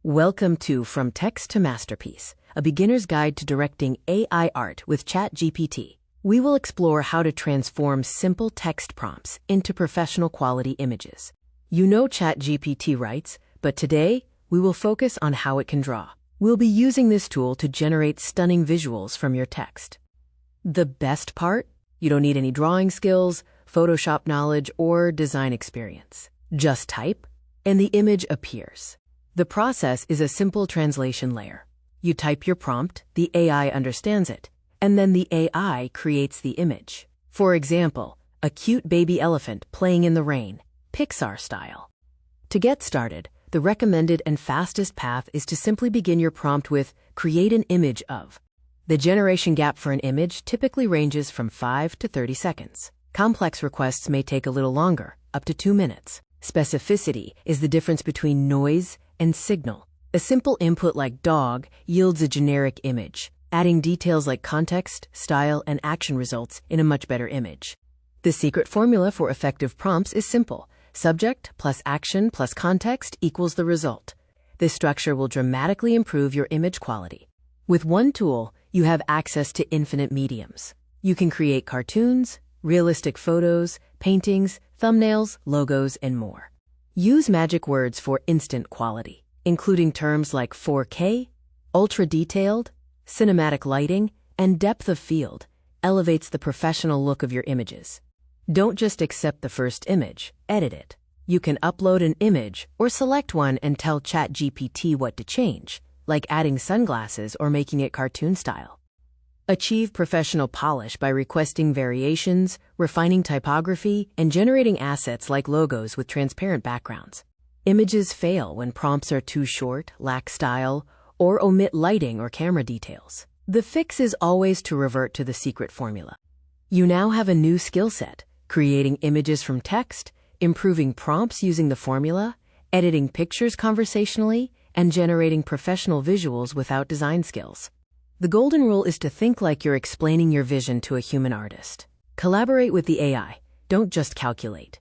Welcome to From Text to Masterpiece, a beginner's guide to directing AI art with ChatGPT. We will explore how to transform simple text prompts into professional quality images. You know ChatGPT writes, but today we will focus on how it can draw. We'll be using this tool to generate stunning visuals from your text. The best part? You don't need any drawing skills, Photoshop knowledge, or design experience. Just type, and the image appears. The process is a simple translation layer. You type your prompt, the AI understands it, and then the AI creates the image. For example, a cute baby elephant playing in the rain, Pixar style. To get started, the recommended and fastest path is to simply begin your prompt with "create an image of." The generation gap for an image typically ranges from 5 to 30 seconds. Complex requests may take a little longer, up to 2 minutes. Specificity is the difference between noise and signal. A simple input like dog yields a generic image. Adding details like context, style, and action results in a much better image. The secret formula for effective prompts is simple. Subject plus action plus context equals the result. This structure will dramatically improve your image quality. With one tool, you have access to infinite mediums. You can create cartoons, realistic photos, paintings, thumbnails, logos, and more. Use magic words for instant quality, including terms like 4K, ultra-detailed, cinematic lighting, and depth of field, elevates the professional look of your images. Don't just accept the first image, edit it. You can upload an image or select one and tell ChatGPT what to change, like adding sunglasses or making it cartoon style. Achieve professional polish by requesting variations, refining typography, and generating assets like logos with transparent backgrounds. Images fail when prompts are too short, lack style, or omit lighting or camera details. The fix is always to revert to the secret formula. You now have a new skill set: creating images from text, improving prompts using the formula, editing pictures conversationally, and generating professional visuals without design skills. The golden rule is to think like you're explaining your vision to a human artist. Collaborate with the AI, don't just calculate.